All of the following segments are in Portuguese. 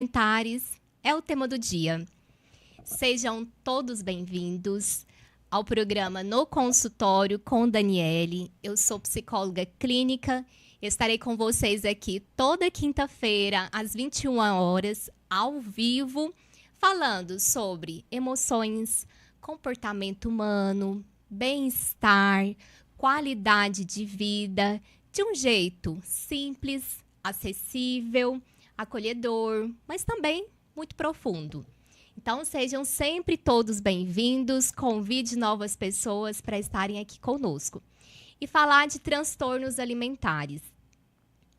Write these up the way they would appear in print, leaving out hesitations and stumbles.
Alimentares é o tema do dia. Sejam todos bem-vindos ao programa No Consultório com Daniele. Eu sou psicóloga clínica. Estarei com vocês aqui toda quinta-feira, às 21 horas, ao vivo, falando sobre emoções, comportamento humano, bem-estar, qualidade de vida, de um jeito simples, acessível, acolhedor, mas também muito profundo. Então, sejam sempre todos bem-vindos, convide novas pessoas para estarem aqui conosco. E falar de transtornos alimentares.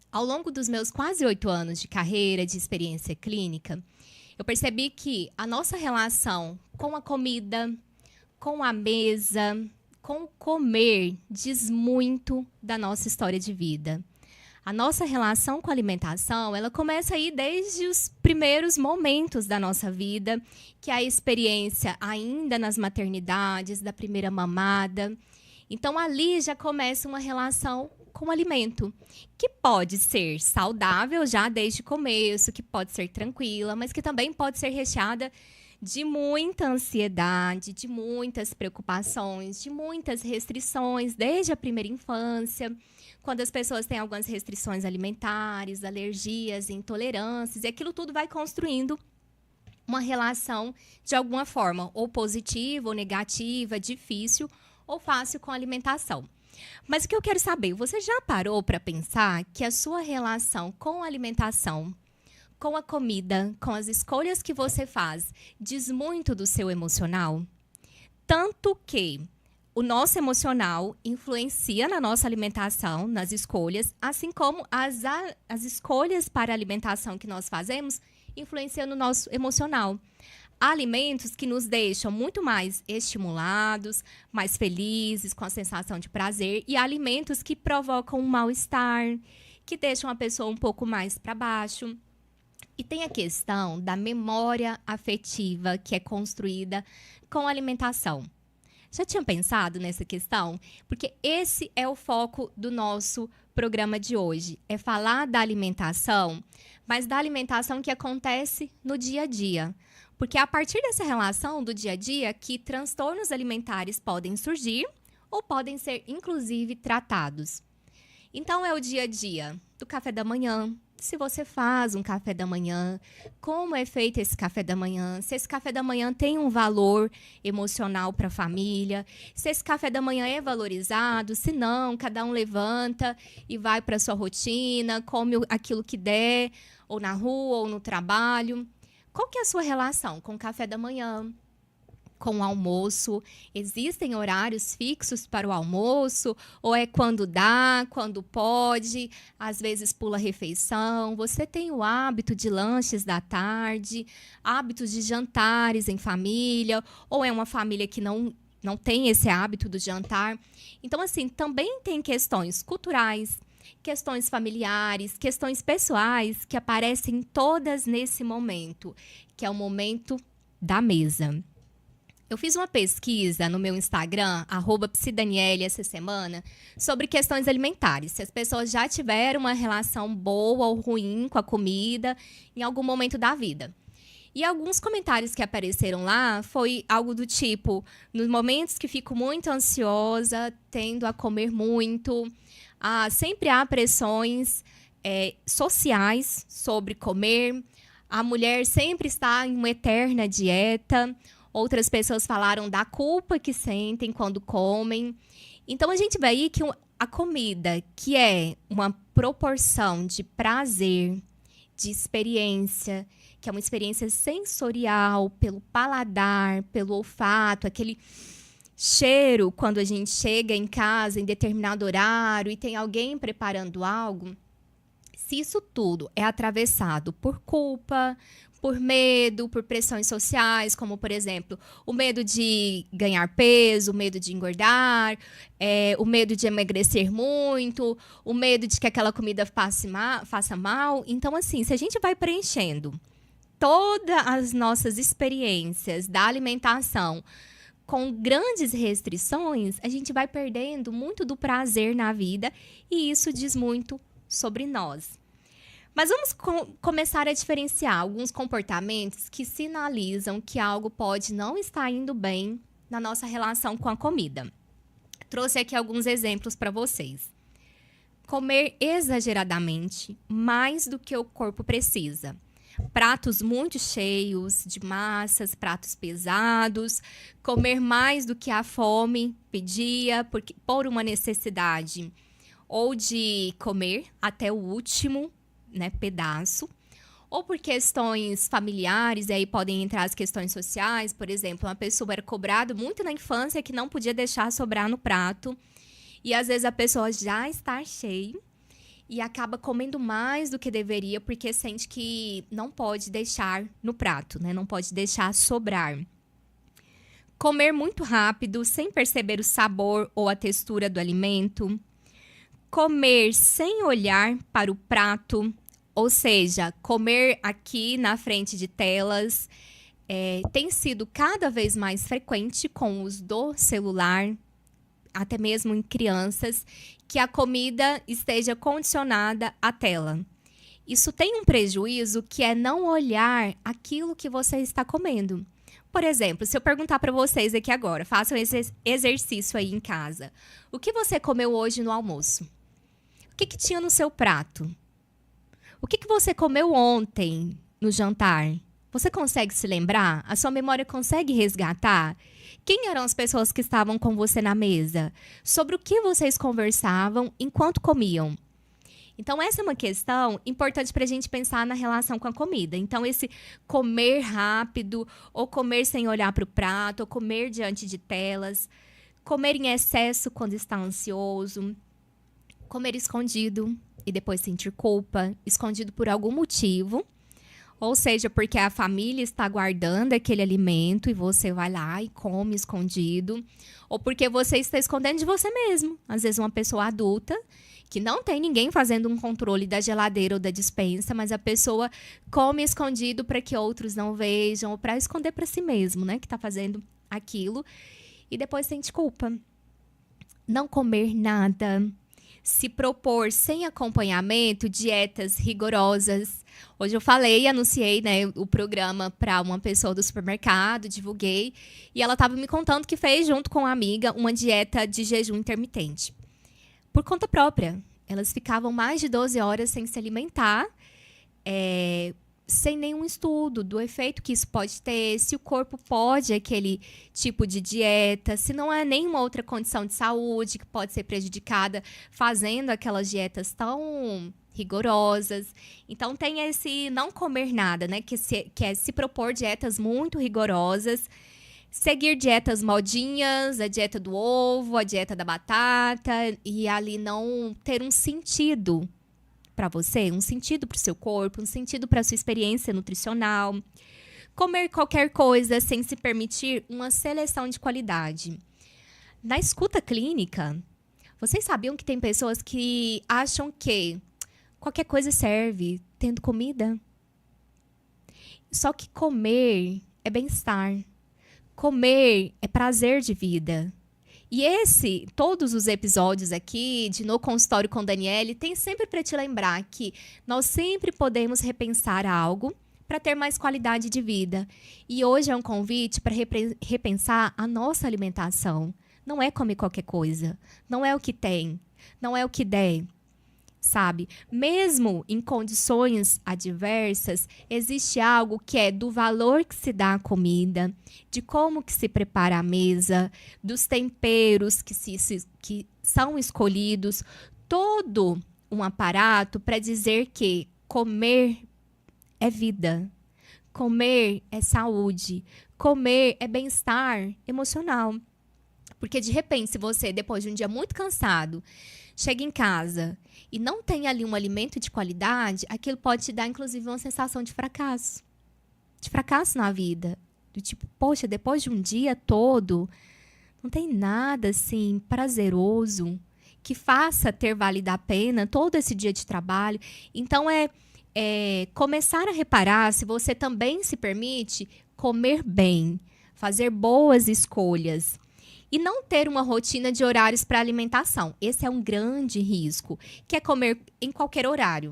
Ao longo dos meus quase 8 anos de carreira, de experiência clínica, eu percebi que a nossa relação com a comida, com a mesa, com o comer, diz muito da nossa história de vida. A nossa relação com a alimentação, ela começa aí desde os primeiros momentos da nossa vida, que é a experiência ainda nas maternidades, da primeira mamada. Então, ali já começa uma relação com o alimento, que pode ser saudável já desde o começo, que pode ser tranquila, mas que também pode ser recheada de muita ansiedade, de muitas preocupações, de muitas restrições desde a primeira infância, quando as pessoas têm algumas restrições alimentares, alergias, intolerâncias, e aquilo tudo vai construindo uma relação de alguma forma, ou positiva, ou negativa, difícil ou fácil com a alimentação. Mas o que eu quero saber, você já parou para pensar que a sua relação com a alimentação, com a comida, com as escolhas que você faz, diz muito do seu emocional? Tanto que o nosso emocional influencia na nossa alimentação, nas escolhas, assim como as escolhas para a alimentação que nós fazemos influenciam no nosso emocional. Há alimentos que nos deixam muito mais estimulados, mais felizes, com a sensação de prazer, e há alimentos que provocam um mal-estar, que deixam a pessoa um pouco mais para baixo. E tem a questão da memória afetiva que é construída com a alimentação. Já tinha pensado nessa questão? Porque esse é o foco do nosso programa de hoje. É falar da alimentação, mas da alimentação que acontece no dia a dia. Porque é a partir dessa relação do dia a dia que transtornos alimentares podem surgir ou podem ser, inclusive, tratados. Então, é o dia a dia do café da manhã. Se você faz um café da manhã, como é feito esse café da manhã, se esse café da manhã tem um valor emocional para a família, se esse café da manhã é valorizado, se não, cada um levanta e vai para a sua rotina, come aquilo que der, ou na rua, ou no trabalho. Qual que é a sua relação com o café da manhã? Com o almoço? Existem horários fixos para o almoço? Ou é quando dá, quando pode? Às vezes pula a refeição. Você tem o hábito de lanches da tarde? Hábitos de jantares em família? Ou é uma família que não tem esse hábito do jantar? Então, assim, também tem questões culturais, questões familiares, questões pessoais que aparecem todas nesse momento, que é o momento da mesa. Eu fiz uma pesquisa no meu Instagram, @psidaniele, essa semana, sobre questões alimentares. Se as pessoas já tiveram uma relação boa ou ruim com a comida em algum momento da vida. E alguns comentários que apareceram lá foi algo do tipo: nos momentos que fico muito ansiosa, tendo a comer muito, sempre há pressões sociais sobre comer, a mulher sempre está em uma eterna dieta. Outras pessoas falaram da culpa que sentem quando comem. Então, a gente vê aí que a comida, que é uma proporção de prazer, de experiência, que é uma experiência sensorial, pelo paladar, pelo olfato, aquele cheiro quando a gente chega em casa em determinado horário e tem alguém preparando algo. Se isso tudo é atravessado por culpa, por medo, por pressões sociais, como, por exemplo, o medo de ganhar peso, o medo de engordar, o medo de emagrecer muito, o medo de que aquela comida faça mal. Então, assim, se a gente vai preenchendo todas as nossas experiências da alimentação com grandes restrições, a gente vai perdendo muito do prazer na vida e isso diz muito sobre nós. Mas vamos começar a diferenciar alguns comportamentos que sinalizam que algo pode não estar indo bem na nossa relação com a comida. Trouxe aqui alguns exemplos para vocês. Comer exageradamente, mais do que o corpo precisa. Pratos muito cheios de massas, pratos pesados, comer mais do que a fome pedia por uma necessidade, ou de comer até o último, né, pedaço, ou por questões familiares, e aí podem entrar as questões sociais. Por exemplo, uma pessoa era cobrada muito na infância que não podia deixar sobrar no prato, e às vezes a pessoa já está cheia e acaba comendo mais do que deveria porque sente que não pode deixar no prato, né? Não pode deixar sobrar. Comer muito rápido, sem perceber o sabor ou a textura do alimento. Comer sem olhar para o prato, ou seja, comer aqui na frente de telas, tem sido cada vez mais frequente com o uso do celular, até mesmo em crianças, que a comida esteja condicionada à tela. Isso tem um prejuízo que é não olhar aquilo que você está comendo. Por exemplo, se eu perguntar para vocês aqui agora, façam esse exercício aí em casa. O que você comeu hoje no almoço? O que tinha no seu prato? O que você comeu ontem no jantar? Você consegue se lembrar? A sua memória consegue resgatar? Quem eram as pessoas que estavam com você na mesa? Sobre o que vocês conversavam enquanto comiam? Então, essa é uma questão importante para a gente pensar na relação com a comida. Então, esse comer rápido, ou comer sem olhar para o prato, ou comer diante de telas, comer em excesso quando está ansioso, comer escondido e depois sentir culpa, escondido por algum motivo, ou seja, porque a família está guardando aquele alimento e você vai lá e come escondido, ou porque você está escondendo de você mesmo. Às vezes uma pessoa adulta, que não tem ninguém fazendo um controle da geladeira ou da despensa, mas a pessoa come escondido para que outros não vejam, ou para esconder para si mesmo, né, que está fazendo aquilo, e depois sente culpa. Não comer nada. Se propor sem acompanhamento, dietas rigorosas. Hoje eu anunciei, né, o programa para uma pessoa do supermercado, divulguei, e ela estava me contando que fez, junto com uma amiga, uma dieta de jejum intermitente. Por conta própria. Elas ficavam mais de 12 horas sem se alimentar, sem nenhum estudo do efeito que isso pode ter, se o corpo pode aquele tipo de dieta, se não há nenhuma outra condição de saúde que pode ser prejudicada fazendo aquelas dietas tão rigorosas. Então, tem esse não comer nada, né? Que é se propor dietas muito rigorosas, seguir dietas modinhas, a dieta do ovo, a dieta da batata, e ali não ter um sentido para você, um sentido para o seu corpo, um sentido para a sua experiência nutricional. Comer qualquer coisa sem se permitir uma seleção de qualidade. Na escuta clínica, vocês sabiam que tem pessoas que acham que qualquer coisa serve tendo comida? Só que comer é bem-estar. Comer é prazer de vida. E todos os episódios aqui de No Consultório com Daniele tem sempre para te lembrar que nós sempre podemos repensar algo para ter mais qualidade de vida. E hoje é um convite para repensar a nossa alimentação. Não é comer qualquer coisa, não é o que tem, não é o que der. Sabe? Mesmo em condições adversas, existe algo que é do valor que se dá à comida, de como que se prepara a mesa, dos temperos que são escolhidos, todo um aparato para dizer que comer é vida, comer é saúde, comer é bem-estar emocional. Porque, de repente, se você, depois de um dia muito cansado, chega em casa e não tem ali um alimento de qualidade, aquilo pode te dar, inclusive, uma sensação de fracasso. De fracasso na vida. Do tipo, poxa, depois de um dia todo, não tem nada, assim, prazeroso que faça ter valido a pena todo esse dia de trabalho. Então, começar a reparar se você também se permite comer bem, fazer boas escolhas. E não ter uma rotina de horários para alimentação. Esse é um grande risco, que é comer em qualquer horário.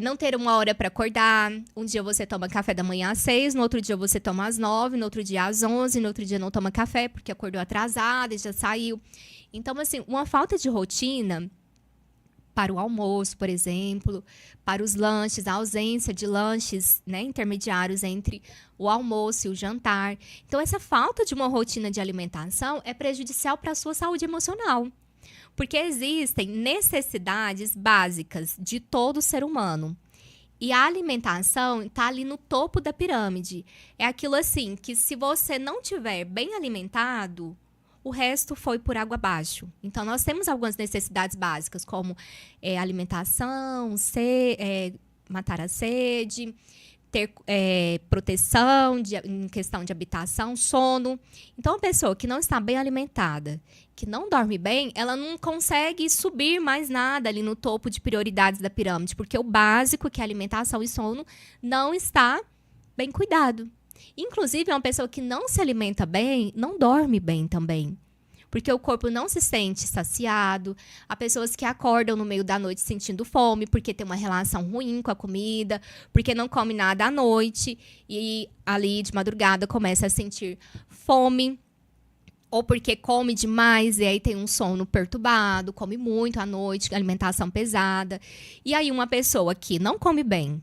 Não ter uma hora para acordar. Um dia você toma café da manhã às 6, no outro dia você toma às 9, no outro dia às 11, no outro dia não toma café porque acordou atrasada e já saiu. Então, assim, uma falta de rotina para o almoço, por exemplo, para os lanches, a ausência de lanches, né, intermediários entre o almoço e o jantar. Então, essa falta de uma rotina de alimentação é prejudicial para a sua saúde emocional. Porque existem necessidades básicas de todo ser humano. E a alimentação está ali no topo da pirâmide. É aquilo assim, que se você não tiver bem alimentado, o resto foi por água abaixo. Então, nós temos algumas necessidades básicas, como alimentação, matar a sede, ter proteção em questão de habitação, sono. Então, a pessoa que não está bem alimentada, que não dorme bem, ela não consegue subir mais nada ali no topo de prioridades da pirâmide, porque o básico, que é alimentação e sono, não está bem cuidado. Inclusive, uma pessoa que não se alimenta bem, não dorme bem também. Porque o corpo não se sente saciado. Há pessoas que acordam no meio da noite sentindo fome, porque tem uma relação ruim com a comida, porque não come nada à noite e ali de madrugada começa a sentir fome. Ou porque come demais e aí tem um sono perturbado, come muito à noite, alimentação pesada. E aí uma pessoa que não come bem,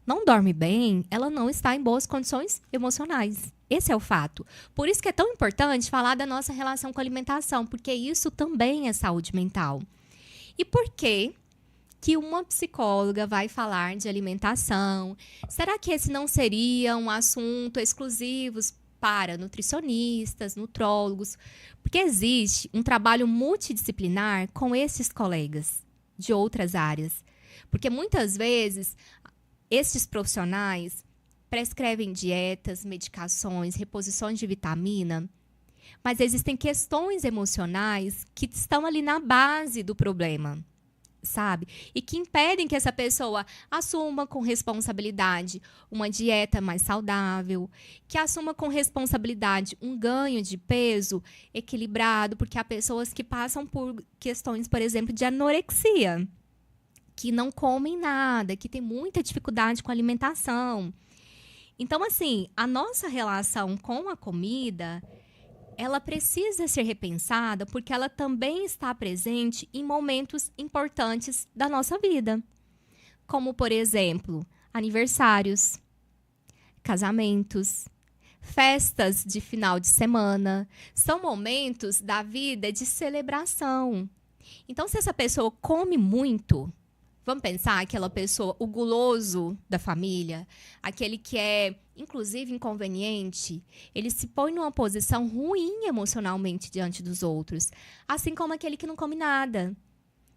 não dorme bem, ela não está em boas condições emocionais. Esse é o fato. Por isso que é tão importante falar da nossa relação com a alimentação, porque isso também é saúde mental. E por que uma psicóloga vai falar de alimentação? Será que esse não seria um assunto exclusivo para nutricionistas, nutrólogos? Porque existe um trabalho multidisciplinar com esses colegas de outras áreas. Porque muitas vezes esses profissionais prescrevem dietas, medicações, reposições de vitamina, mas existem questões emocionais que estão ali na base do problema, sabe? E que impedem que essa pessoa assuma com responsabilidade uma dieta mais saudável, que assuma com responsabilidade um ganho de peso equilibrado, porque há pessoas que passam por questões, por exemplo, de anorexia, que não comem nada, que têm muita dificuldade com a alimentação. Então, assim, a nossa relação com a comida, ela precisa ser repensada porque ela também está presente em momentos importantes da nossa vida. Como, por exemplo, aniversários, casamentos, festas de final de semana. São momentos da vida de celebração. Então, se essa pessoa come muito, vamos pensar aquela pessoa, o guloso da família, aquele que é, inclusive, inconveniente, ele se põe numa posição ruim emocionalmente diante dos outros. Assim como aquele que não come nada.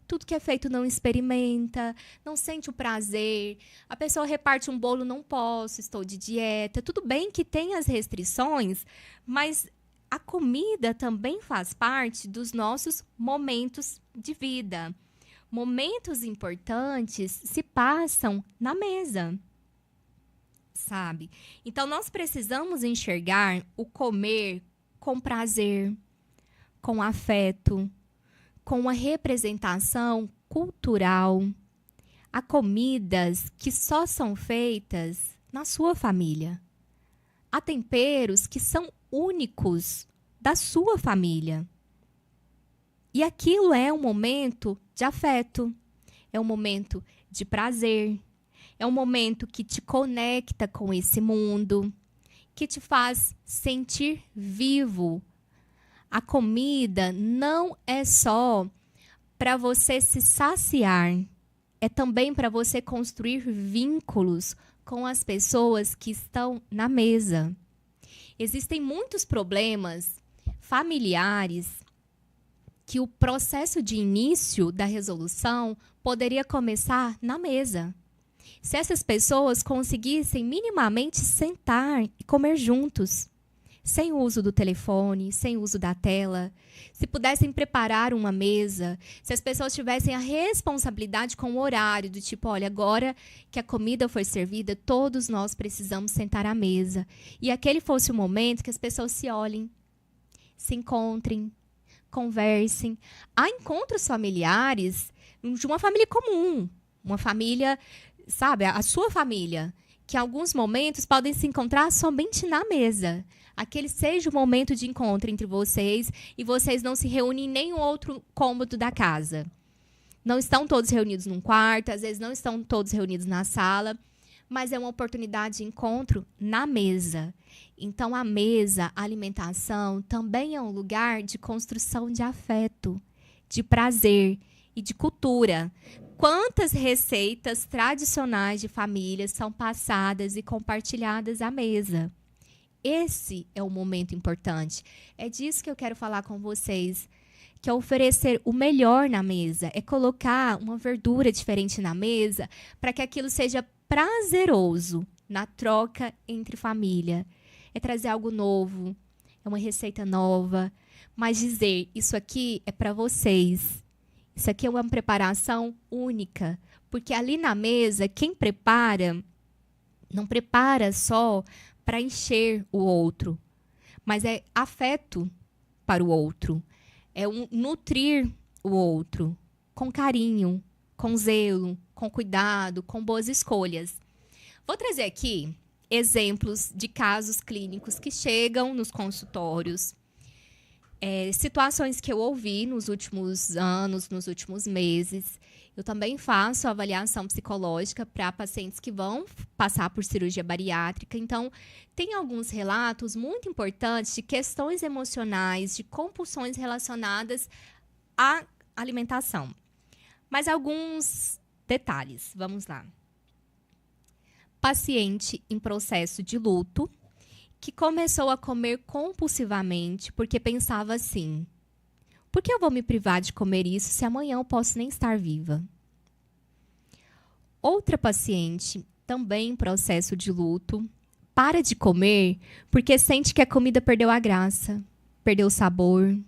Tudo que é feito não experimenta, não sente o prazer. A pessoa reparte um bolo, não posso, estou de dieta. Tudo bem que tem as restrições, mas a comida também faz parte dos nossos momentos de vida. Momentos importantes se passam na mesa, sabe? Então, nós precisamos enxergar o comer com prazer, com afeto, com uma representação cultural. Há comidas que só são feitas na sua família. Há temperos que são únicos da sua família. E aquilo é um momento de afeto, é um momento de prazer, é um momento que te conecta com esse mundo, que te faz sentir vivo. A comida não é só para você se saciar, é também para você construir vínculos com as pessoas que estão na mesa. Existem muitos problemas familiares que o processo de início da resolução poderia começar na mesa. Se essas pessoas conseguissem minimamente sentar e comer juntos, sem o uso do telefone, sem o uso da tela, se pudessem preparar uma mesa, se as pessoas tivessem a responsabilidade com o horário, do tipo, olha, agora que a comida foi servida, todos nós precisamos sentar à mesa. E aquele fosse o momento que as pessoas se olhem, se encontrem, conversem. Há encontros familiares de uma família comum, uma família sabe, a sua família, que em alguns momentos podem se encontrar somente na mesa. Aquele seja o momento de encontro entre vocês e vocês não se reúnem em nenhum outro cômodo da casa. Não estão todos reunidos num quarto, às vezes não estão todos reunidos na sala, mas é uma oportunidade de encontro na mesa. Então, a mesa, a alimentação, também é um lugar de construção de afeto, de prazer e de cultura. Quantas receitas tradicionais de família são passadas e compartilhadas à mesa? Esse é o momento importante. É disso que eu quero falar com vocês, que é oferecer o melhor na mesa, é colocar uma verdura diferente na mesa para que aquilo seja prazeroso na troca entre família. É trazer algo novo, é uma receita nova, mas dizer, isso aqui é para vocês. Isso aqui é uma preparação única, porque ali na mesa, quem prepara, não prepara só para encher o outro, mas é afeto para o outro. É nutrir o outro com carinho, com zelo, com cuidado, com boas escolhas. Vou trazer aqui exemplos de casos clínicos que chegam nos consultórios, situações que eu ouvi nos últimos anos, nos últimos meses. Eu também faço avaliação psicológica para pacientes que vão passar por cirurgia bariátrica. Então, tem alguns relatos muito importantes de questões emocionais, de compulsões relacionadas à alimentação. Mas alguns detalhes, vamos lá. Paciente em processo de luto, que começou a comer compulsivamente porque pensava assim: por que eu vou me privar de comer isso se amanhã eu posso nem estar viva? Outra paciente, também em processo de luto, para de comer porque sente que a comida perdeu a graça, perdeu o sabor, não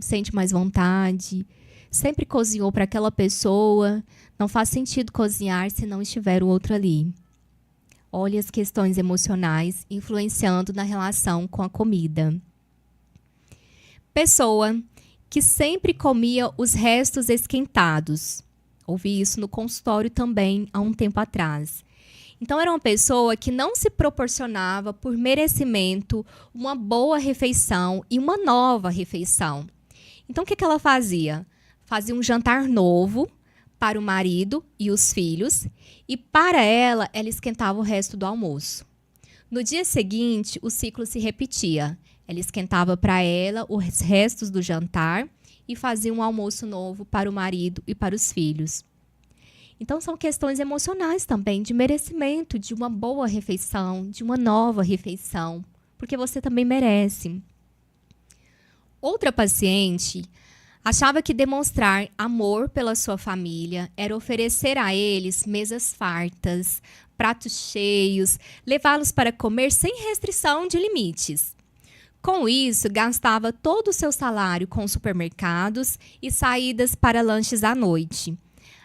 sente mais vontade, sempre cozinhou para aquela pessoa, não faz sentido cozinhar se não estiver o outro ali. Olha as questões emocionais influenciando na relação com a comida. Pessoa que sempre comia os restos esquentados. Ouvi isso no consultório também há um tempo atrás. Então, era uma pessoa que não se proporcionava por merecimento uma boa refeição e uma nova refeição. Então, o que ela fazia? Fazia um jantar novo para o marido e os filhos, e para ela esquentava o resto do almoço. No dia seguinte, o ciclo se repetia. Ela esquentava para ela os restos do jantar e fazia um almoço novo para o marido e para os filhos. Então, são questões emocionais também, de merecimento, de uma boa refeição, de uma nova refeição, porque você também merece. Outra paciente achava que demonstrar amor pela sua família era oferecer a eles mesas fartas, pratos cheios, levá-los para comer sem restrição de limites. Com isso, gastava todo o seu salário com supermercados e saídas para lanches à noite,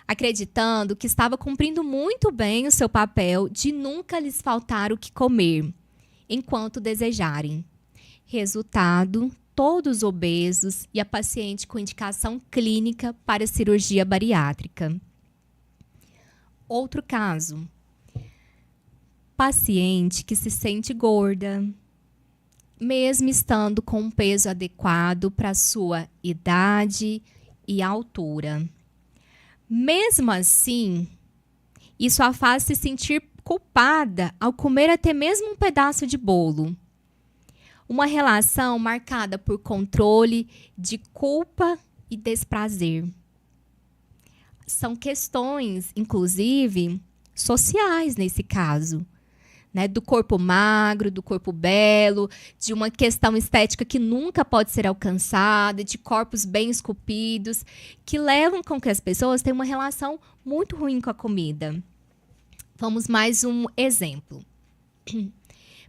acreditando que estava cumprindo muito bem o seu papel de nunca lhes faltar o que comer, enquanto desejarem. Resultado: todos obesos e a paciente com indicação clínica para cirurgia bariátrica. Outro caso: paciente que se sente gorda, mesmo estando com um peso adequado para a sua idade e altura. Mesmo assim, isso a faz se sentir culpada ao comer até mesmo um pedaço de bolo. Uma relação marcada por controle, de culpa e desprazer. São questões, inclusive, sociais nesse caso, né? Do corpo magro, do corpo belo, de uma questão estética que nunca pode ser alcançada, de corpos bem esculpidos, que levam com que as pessoas tenham uma relação muito ruim com a comida. Vamos mais um exemplo.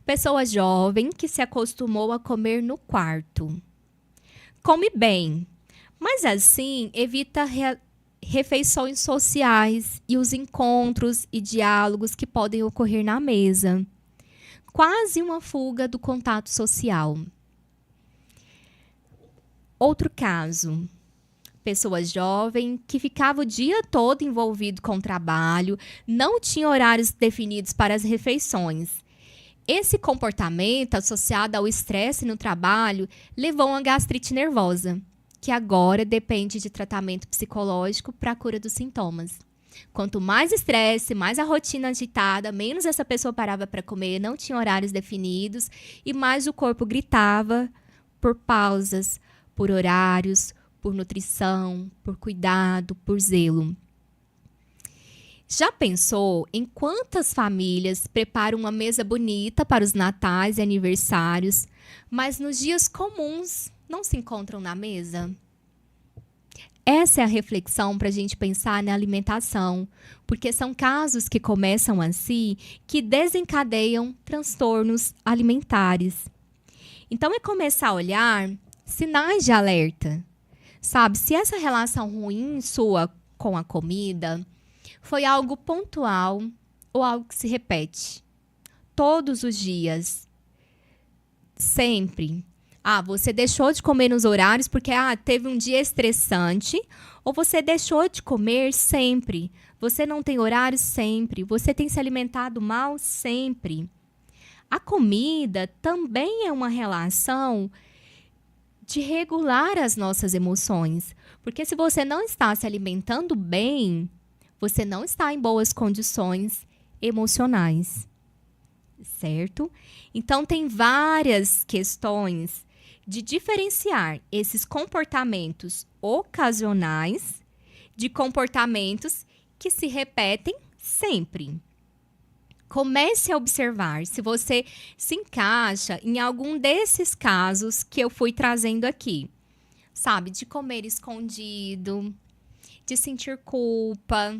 Pessoa jovem que se acostumou a comer no quarto. Come bem, mas assim evita refeições sociais e os encontros e diálogos que podem ocorrer na mesa. Quase uma fuga do contato social. Outro caso. pessoa jovem que ficava o dia todo envolvido com o trabalho, não tinha horários definidos para as refeições. Esse comportamento, associado ao estresse no trabalho, levou a uma gastrite nervosa, que agora depende de tratamento psicológico para a cura dos sintomas. Quanto mais estresse, mais a rotina agitada, menos essa pessoa parava para comer, não tinha horários definidos e mais o corpo gritava por pausas, por horários, por nutrição, por cuidado, por zelo. Já pensou em quantas famílias preparam uma mesa bonita para os natais e aniversários, mas nos dias comuns não se encontram na mesa? Essa é a reflexão para a gente pensar na alimentação, porque são casos que começam assim que desencadeiam transtornos alimentares. Então, é começar a olhar sinais de alerta. Sabe, se essa relação ruim sua com a comida foi algo pontual ou algo que se repete todos os dias, sempre. Você deixou de comer nos horários porque teve um dia estressante, ou você deixou de comer sempre. Você não tem horário sempre. Você tem se alimentado mal sempre. A comida também é uma relação de regular as nossas emoções. Porque se você não está se alimentando bem, você não está em boas condições emocionais. Certo? Então, tem várias questões de diferenciar esses comportamentos ocasionais de comportamentos que se repetem sempre. Comece a observar se você se encaixa em algum desses casos que eu fui trazendo aqui. Sabe, de comer escondido, de sentir culpa,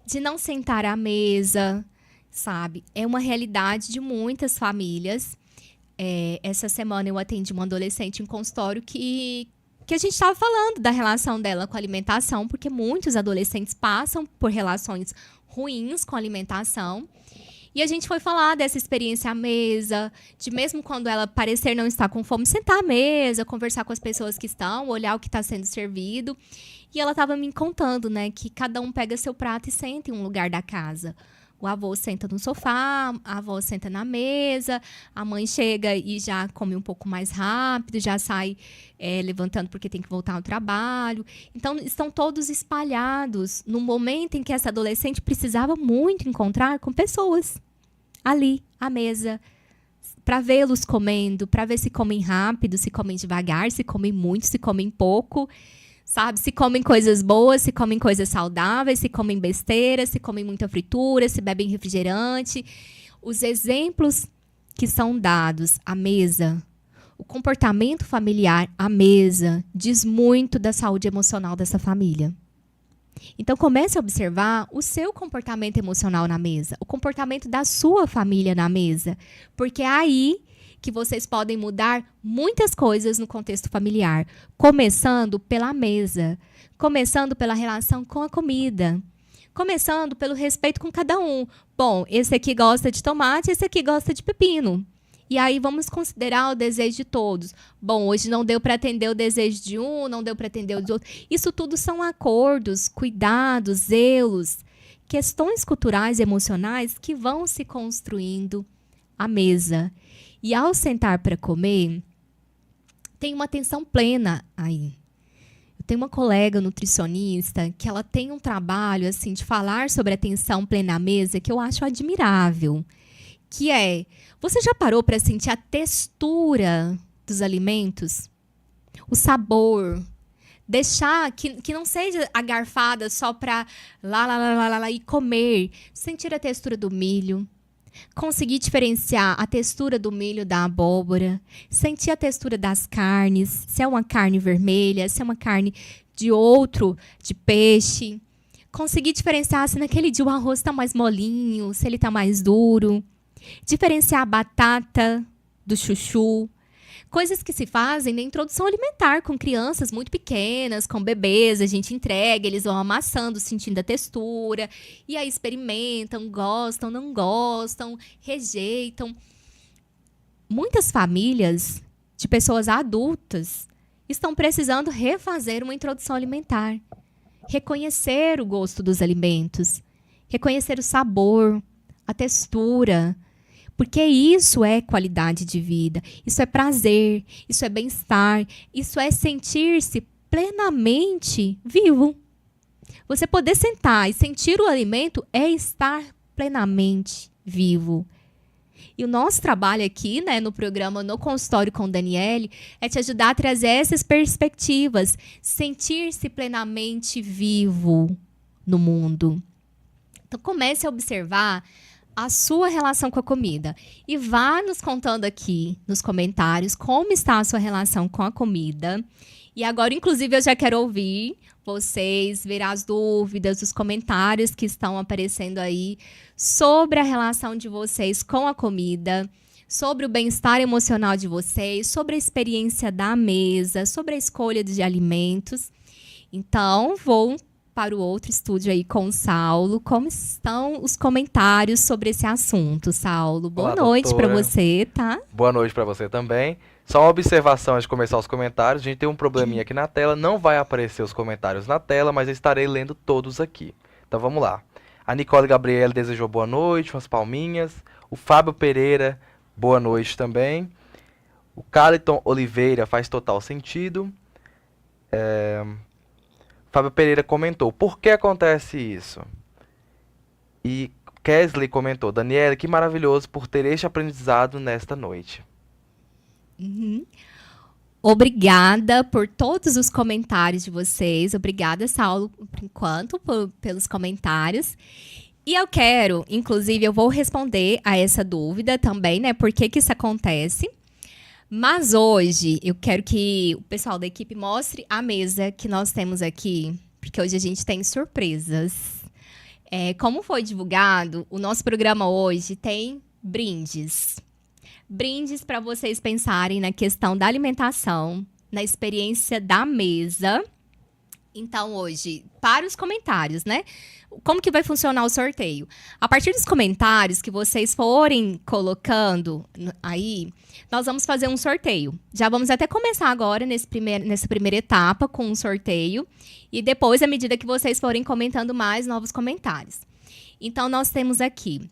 de não sentar à mesa, sabe? É uma realidade de muitas famílias. Essa semana eu atendi uma adolescente em consultório que a gente estava falando da relação dela com a alimentação, porque muitos adolescentes passam por relações ruins com a alimentação. E a gente foi falar dessa experiência à mesa, de mesmo quando ela parecer não estar com fome, sentar à mesa, conversar com as pessoas que estão, olhar o que está sendo servido. E ela estava me contando, né, que cada um pega seu prato e senta em um lugar da casa. O avô senta no sofá, a avó senta na mesa, a mãe chega e já come um pouco mais rápido, já sai levantando porque tem que voltar ao trabalho. Então, estão todos espalhados no momento em que essa adolescente precisava muito encontrar com pessoas ali, à mesa, para vê-los comendo, para ver se comem rápido, se comem devagar, se comem muito, se comem pouco. Sabe, se comem coisas boas, se comem coisas saudáveis, se comem besteira, se comem muita fritura, se bebem refrigerante. Os exemplos que são dados à mesa, o comportamento familiar à mesa, diz muito da saúde emocional dessa família. Então, comece a observar o seu comportamento emocional na mesa, o comportamento da sua família na mesa, porque é aí que vocês podem mudar muitas coisas no contexto familiar, começando pela mesa, começando pela relação com a comida, começando pelo respeito com cada um. Bom, esse aqui gosta de tomate, esse aqui gosta de pepino. E aí vamos considerar o desejo de todos. Bom, hoje não deu para atender o desejo de um, não deu para atender o de outro. Isso tudo são acordos, cuidados, zelos, questões culturais e emocionais que vão se construindo à mesa. E ao sentar para comer, tem uma atenção plena aí. Eu tenho uma colega nutricionista que ela tem um trabalho assim de falar sobre atenção plena à mesa que eu acho admirável. Que é, você já parou para sentir a textura dos alimentos? O sabor. Deixar que não seja a garfada só para lá e comer. Sentir a textura do milho. Conseguir diferenciar a textura do milho da abóbora, sentir a textura das carnes, se é uma carne vermelha, se é uma carne de peixe. Conseguir diferenciar se naquele dia o arroz está mais molinho, se ele está mais duro. Diferenciar a batata do chuchu. Coisas que se fazem na introdução alimentar com crianças muito pequenas, com bebês, a gente entrega, eles vão amassando, sentindo a textura, e aí experimentam, gostam, não gostam, rejeitam. Muitas famílias de pessoas adultas estão precisando refazer uma introdução alimentar. Reconhecer o gosto dos alimentos, reconhecer o sabor, a textura, porque isso é qualidade de vida, isso é prazer, isso é bem-estar, isso é sentir-se plenamente vivo. Você poder sentar e sentir o alimento é estar plenamente vivo. E o nosso trabalho aqui, né, no programa No Consultório com Daniele, é te ajudar a trazer essas perspectivas, sentir-se plenamente vivo no mundo. Então, comece a observar a sua relação com a comida. E vá nos contando aqui, nos comentários, como está a sua relação com a comida. E agora, inclusive, eu já quero ouvir vocês, ver as dúvidas, os comentários que estão aparecendo aí sobre a relação de vocês com a comida, sobre o bem-estar emocional de vocês, sobre a experiência da mesa, sobre a escolha de alimentos. Então, vou para o outro estúdio aí com o Saulo. Como estão os comentários sobre esse assunto, Saulo? Boa noite para você, tá? Boa noite para você também. Só uma observação antes de começar os comentários. A gente tem um probleminha aqui na tela. Não vai aparecer os comentários na tela, mas eu estarei lendo todos aqui. Então vamos lá. A Nicole Gabriela desejou boa noite, umas palminhas. O Fábio Pereira, boa noite também. O Caliton Oliveira, faz total sentido. Fábio Pereira comentou, por que acontece isso? E Kesley comentou, Daniele, que maravilhoso por ter este aprendizado nesta noite. Obrigada por todos os comentários de vocês. Obrigada, Saulo, por enquanto, pelos comentários. E eu quero, inclusive, eu vou responder a essa dúvida também, né? Por que isso acontece? Mas hoje eu quero que o pessoal da equipe mostre a mesa que nós temos aqui, porque hoje a gente tem surpresas. Como foi divulgado, o nosso programa hoje tem brindes. Brindes para vocês pensarem na questão da alimentação, na experiência da mesa. Então, hoje, para os comentários, né? Como que vai funcionar o sorteio? A partir dos comentários que vocês forem colocando aí, nós vamos fazer um sorteio. Já vamos até começar agora nessa primeira etapa com um sorteio. E depois, à medida que vocês forem comentando mais, novos comentários. Então, nós temos aqui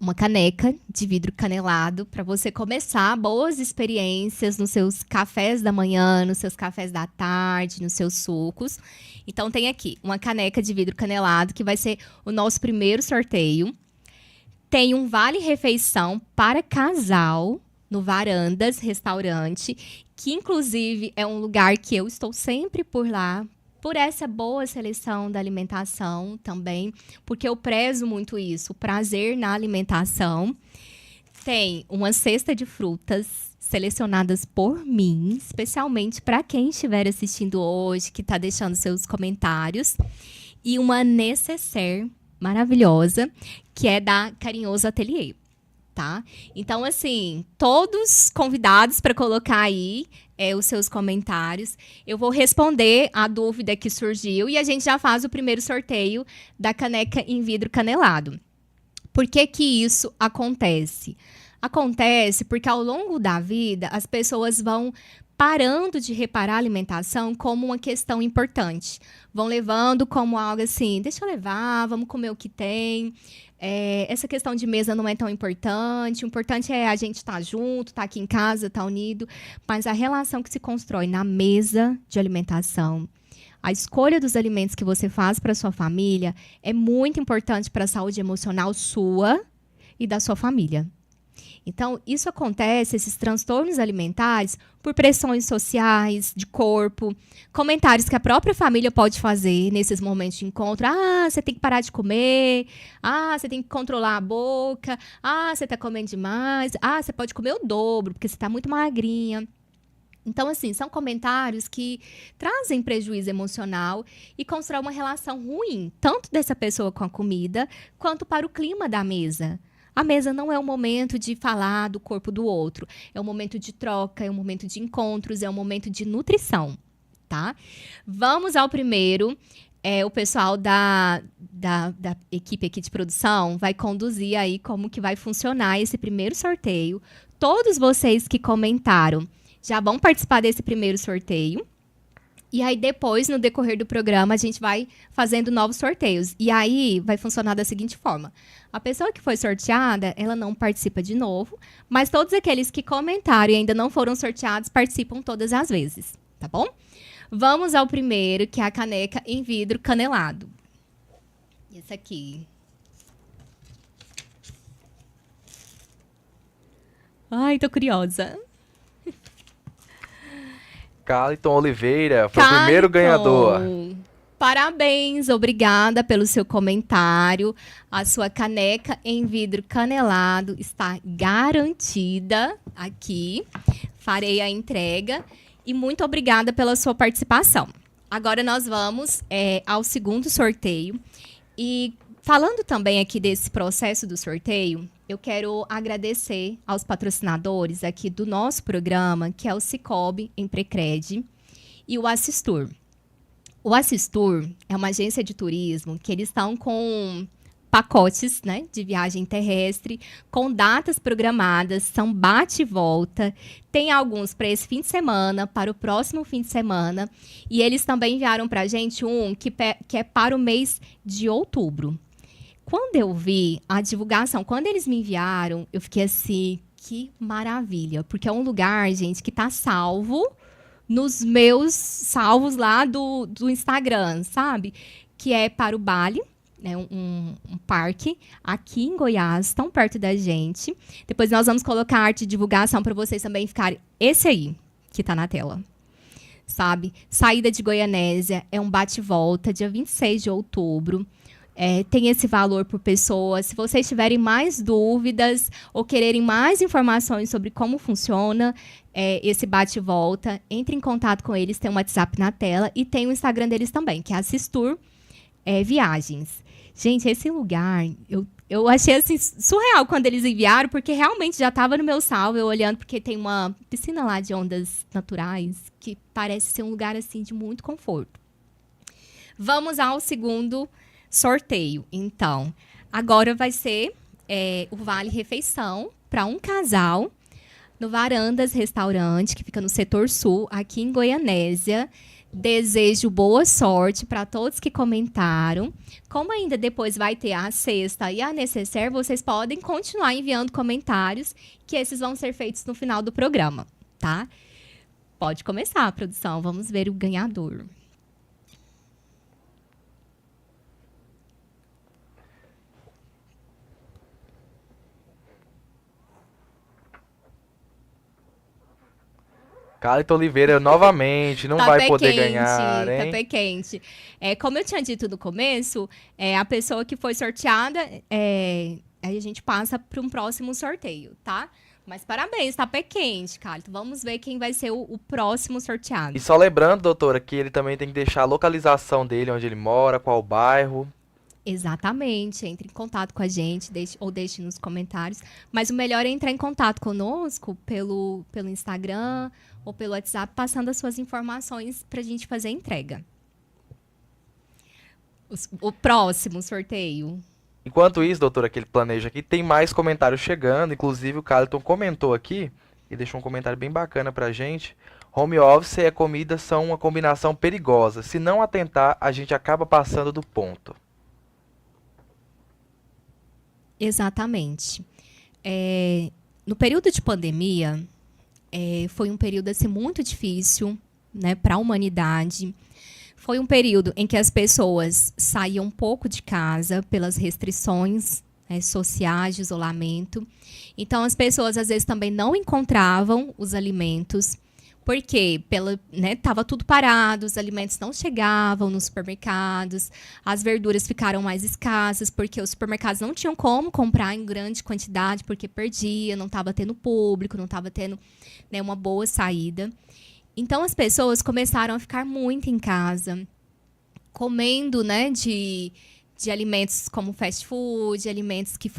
uma caneca de vidro canelado para você começar boas experiências nos seus cafés da manhã, nos seus cafés da tarde, nos seus sucos. Então, tem aqui uma caneca de vidro canelado, que vai ser o nosso primeiro sorteio. Tem um vale-refeição para casal no Varandas Restaurante, que, inclusive, é um lugar que eu estou sempre por lá, por essa boa seleção da alimentação também, porque eu prezo muito isso, o prazer na alimentação. Tem uma cesta de frutas selecionadas por mim, especialmente para quem estiver assistindo hoje, que está deixando seus comentários. E uma nécessaire maravilhosa, que é da Carinhoso Atelier, tá? Então, assim, todos convidados para colocar aí os seus comentários. Eu vou responder a dúvida que surgiu e a gente já faz o primeiro sorteio da caneca em vidro canelado. Por que que isso acontece? Acontece porque ao longo da vida as pessoas vão parando de reparar a alimentação como uma questão importante. Vão levando como algo assim, deixa eu levar, vamos comer o que tem. Essa questão de mesa não é tão importante. O importante é a gente estar junto, estar aqui em casa, estar unido. Mas a relação que se constrói na mesa de alimentação, a escolha dos alimentos que você faz para sua família é muito importante para a saúde emocional sua e da sua família. Então, isso acontece, esses transtornos alimentares, por pressões sociais, de corpo, comentários que a própria família pode fazer nesses momentos de encontro. Ah, você tem que parar de comer. Ah, você tem que controlar a boca. Ah, você está comendo demais. Ah, você pode comer o dobro, porque você está muito magrinha. Então, assim, são comentários que trazem prejuízo emocional e constroem uma relação ruim, tanto dessa pessoa com a comida, quanto para o clima da mesa. A mesa não é um momento de falar do corpo do outro. É um momento de troca, é um momento de encontros, é um momento de nutrição, tá? Vamos ao primeiro. O pessoal da equipe aqui de produção vai conduzir aí como que vai funcionar esse primeiro sorteio. Todos vocês que comentaram já vão participar desse primeiro sorteio. E aí, depois, no decorrer do programa, a gente vai fazendo novos sorteios. E aí, vai funcionar da seguinte forma. A pessoa que foi sorteada, ela não participa de novo, mas todos aqueles que comentaram e ainda não foram sorteados, participam todas as vezes, tá bom? Vamos ao primeiro, que é a caneca em vidro canelado. Esse aqui. Ai, tô curiosa. Caliton Oliveira foi o primeiro ganhador. Parabéns, obrigada pelo seu comentário. A sua caneca em vidro canelado está garantida aqui. Farei a entrega e muito obrigada pela sua participação. Agora nós vamos ao segundo sorteio. E falando também aqui desse processo do sorteio, eu quero agradecer aos patrocinadores aqui do nosso programa, que é o Sicoob Emprecred e o Assistur. O Assistur é uma agência de turismo que eles estão com pacotes, né, de viagem terrestre, com datas programadas, são bate e volta. Tem alguns para esse fim de semana, para o próximo fim de semana. E eles também enviaram para a gente um que é para o mês de outubro. Quando eu vi a divulgação, quando eles me enviaram, eu fiquei assim, que maravilha. Porque é um lugar, gente, que tá salvo nos meus salvos lá do Instagram, sabe? Que é para o Bali, né? Um parque aqui em Goiás, tão perto da gente. Depois nós vamos colocar a arte de divulgação para vocês também ficarem. Esse aí, que tá na tela. Sabe? Saída de Goianésia, é um bate-volta, dia 26 de outubro. Tem esse valor por pessoa. Se vocês tiverem mais dúvidas ou quererem mais informações sobre como funciona esse bate-volta, entre em contato com eles. Tem um WhatsApp na tela e tem o Instagram deles também, que é Assistur Viagens. Gente, esse lugar, eu achei assim, surreal quando eles enviaram, porque realmente já estava no meu salvo, eu olhando, porque tem uma piscina lá de ondas naturais, que parece ser um lugar assim de muito conforto. Vamos ao segundo sorteio. Então, agora vai ser o Vale Refeição para um casal no Varandas Restaurante, que fica no setor sul, aqui em Goianésia. Desejo boa sorte para todos que comentaram. Como ainda depois vai ter a cesta e a necessaire, vocês podem continuar enviando comentários, que esses vão ser feitos no final do programa, tá? Pode começar, produção. Vamos ver o ganhador. Caliton Oliveira novamente não vai poder ganhar, hein? Tá pé quente. Como eu tinha dito no começo, a pessoa que foi sorteada, aí a gente passa para um próximo sorteio, tá? Mas parabéns, tá pé quente, Caliton. Vamos ver quem vai ser o próximo sorteado. E só lembrando, doutora, que ele também tem que deixar a localização dele, onde ele mora, qual bairro. Exatamente, entre em contato com a gente, deixe nos comentários. Mas o melhor é entrar em contato conosco pelo Instagram ou pelo WhatsApp, passando as suas informações para a gente fazer a entrega. O próximo sorteio. Enquanto isso, doutora, que ele planeja aqui, tem mais comentários chegando. Inclusive, o Caliton comentou aqui e deixou um comentário bem bacana pra gente. Home office e a comida são uma combinação perigosa. Se não atentar, a gente acaba passando do ponto. Exatamente. No período de pandemia, foi um período assim, muito difícil, né, para a humanidade. Foi um período em que as pessoas saíam um pouco de casa pelas restrições sociais, de isolamento. Então, as pessoas, às vezes, também não encontravam os alimentos, porque estava tudo parado, os alimentos não chegavam nos supermercados, as verduras ficaram mais escassas, porque os supermercados não tinham como comprar em grande quantidade, porque perdia, não estava tendo público, não estava tendo uma boa saída. Então, as pessoas começaram a ficar muito em casa, comendo de alimentos como fast food, alimentos que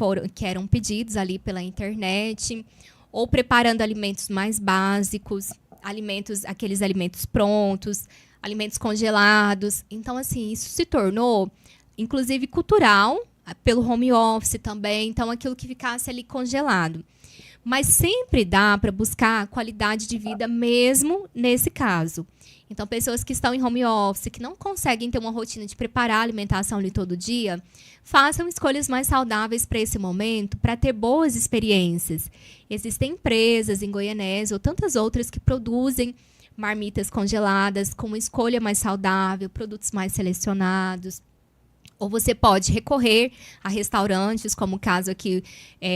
eram pedidos ali pela internet, ou preparando alimentos mais básicos, aqueles alimentos prontos, alimentos congelados. Então, assim, isso se tornou, inclusive, cultural, pelo home office também. Então, aquilo que ficasse ali congelado. Mas sempre dá para buscar qualidade de vida mesmo nesse caso. Então, pessoas que estão em home office, que não conseguem ter uma rotina de preparar a alimentação ali todo dia, façam escolhas mais saudáveis para esse momento, para ter boas experiências. Existem empresas em Goianésia ou tantas outras que produzem marmitas congeladas com uma escolha mais saudável, produtos mais selecionados. Ou você pode recorrer a restaurantes, como o caso aqui,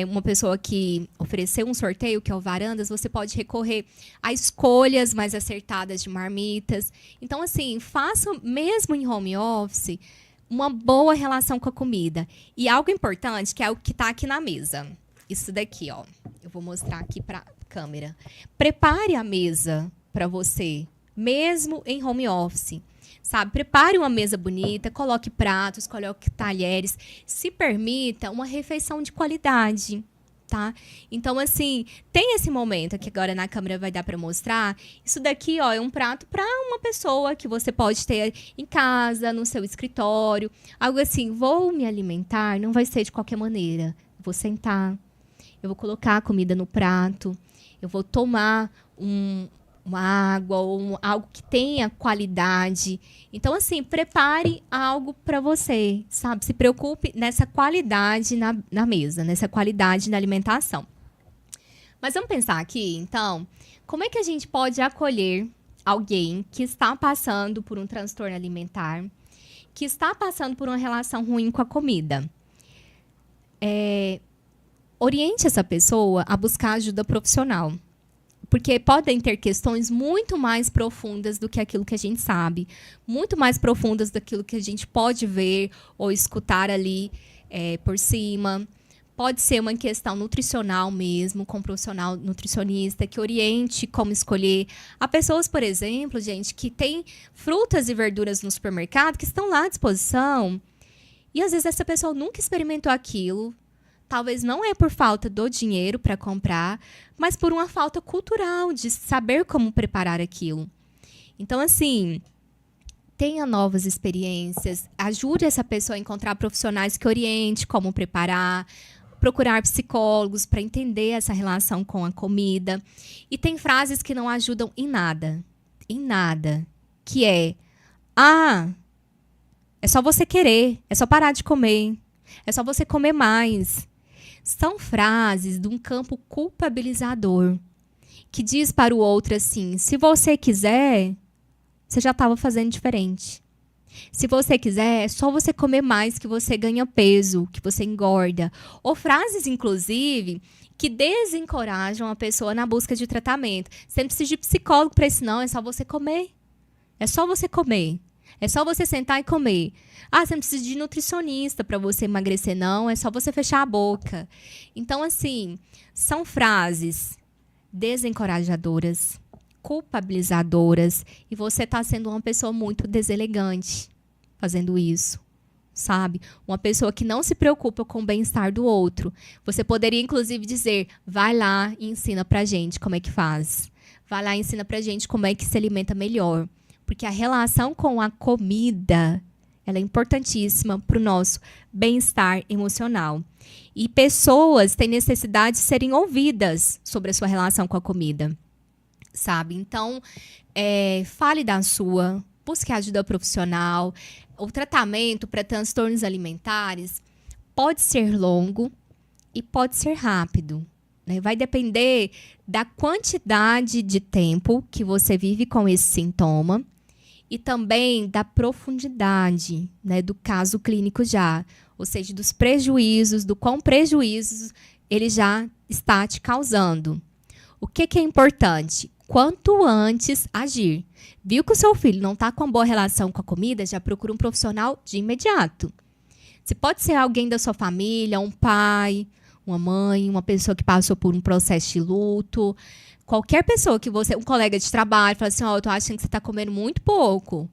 uma pessoa que ofereceu um sorteio, que é o Varandas, você pode recorrer a escolhas mais acertadas de marmitas. Então, assim, façam, mesmo em home office, uma boa relação com a comida. E algo importante, que é o que está aqui na mesa. Isso daqui, ó. Eu vou mostrar aqui para a câmera. Prepare a mesa para você, mesmo em home office. Sabe, prepare uma mesa bonita, coloque pratos, coloque talheres, se permita uma refeição de qualidade, tá? Então, assim, tem esse momento que agora na câmera vai dar para mostrar. Isso daqui, ó, é um prato para uma pessoa que você pode ter em casa, no seu escritório. Algo assim, vou me alimentar, não vai ser de qualquer maneira. Vou sentar, eu vou colocar a comida no prato, eu vou tomar uma água ou algo que tenha qualidade. Então, assim, prepare algo para você, sabe? Se preocupe nessa qualidade na mesa, nessa qualidade na alimentação. Mas vamos pensar aqui, então, como é que a gente pode acolher alguém que está passando por um transtorno alimentar, que está passando por uma relação ruim com a comida? Oriente essa pessoa a buscar ajuda profissional. Porque podem ter questões muito mais profundas do que aquilo que a gente sabe. Muito mais profundas daquilo que a gente pode ver ou escutar ali por cima. Pode ser uma questão nutricional mesmo, com um profissional nutricionista que oriente como escolher. Há pessoas, por exemplo, gente, que tem frutas e verduras no supermercado que estão lá à disposição. E às vezes essa pessoa nunca experimentou aquilo. Talvez não é por falta do dinheiro para comprar, mas por uma falta cultural de saber como preparar aquilo. Então, assim, tenha novas experiências, ajude essa pessoa a encontrar profissionais que oriente como preparar, procurar psicólogos para entender essa relação com a comida. E tem frases que não ajudam em nada, que é só você querer, é só parar de comer, é só você comer mais. São frases de um campo culpabilizador, que diz para o outro assim, se você quiser, você já estava fazendo diferente. Se você quiser, é só você comer mais que você ganha peso, que você engorda. Ou frases, inclusive, que desencorajam a pessoa na busca de tratamento. Você não precisa de psicólogo para isso, não, é só você comer. É só você comer. É só você sentar e comer. Você não precisa de nutricionista para você emagrecer, não. É só você fechar a boca. Então, assim, são frases desencorajadoras, culpabilizadoras. E você está sendo uma pessoa muito deselegante fazendo isso, sabe? Uma pessoa que não se preocupa com o bem-estar do outro. Você poderia, inclusive, dizer, vai lá e ensina pra gente como é que faz. Vai lá e ensina pra gente como é que se alimenta melhor. Porque a relação com a comida, ela é importantíssima para o nosso bem-estar emocional. E pessoas têm necessidade de serem ouvidas sobre a sua relação com a comida, sabe? Então, fale da sua, busque ajuda profissional. O tratamento para transtornos alimentares pode ser longo e pode ser rápido. Vai depender da quantidade de tempo que você vive com esse sintoma. E também da profundidade, né, do caso clínico já. Ou seja, dos prejuízos, do quão prejuízos ele já está te causando. O que é importante? Quanto antes agir. Viu que o seu filho não está com uma boa relação com a comida? Já procura um profissional de imediato. Se pode ser alguém da sua família, um pai, uma mãe, uma pessoa que passou por um processo de luto. Qualquer pessoa que você, um colega de trabalho, fala assim, eu tô achando que você tá comendo muito pouco.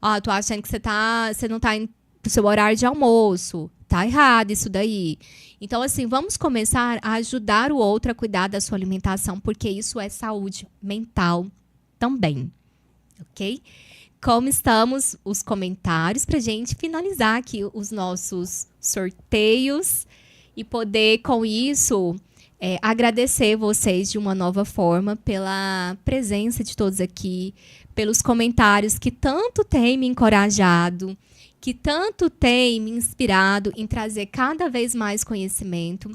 Eu tô achando que você não tá indo pro seu horário de almoço. Tá errado isso daí. Então, assim, vamos começar a ajudar o outro a cuidar da sua alimentação, porque isso é saúde mental também. Ok? Como estamos os comentários pra gente finalizar aqui os nossos sorteios e poder, com isso, agradecer vocês de uma nova forma pela presença de todos aqui, pelos comentários que tanto têm me encorajado, que tanto têm me inspirado em trazer cada vez mais conhecimento.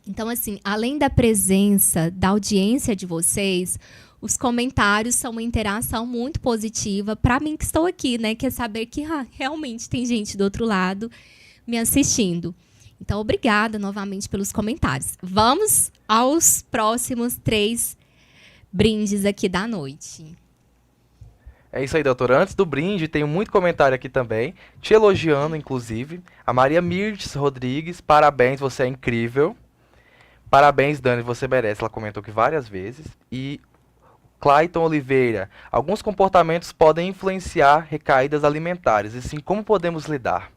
Então, assim, além da presença, da audiência de vocês, os comentários são uma interação muito positiva para mim que estou aqui, né? Que é saber que realmente tem gente do outro lado me assistindo. Então, obrigada novamente pelos comentários. Vamos aos próximos 3 brindes aqui da noite. É isso aí, doutora. Antes do brinde, tenho muito comentário aqui também, te elogiando, inclusive. A Maria Mirtes Rodrigues, parabéns, você é incrível. Parabéns, Dani, você merece. Ela comentou aqui várias vezes. E Clayton Oliveira, alguns comportamentos podem influenciar recaídas alimentares. E sim, como podemos lidar?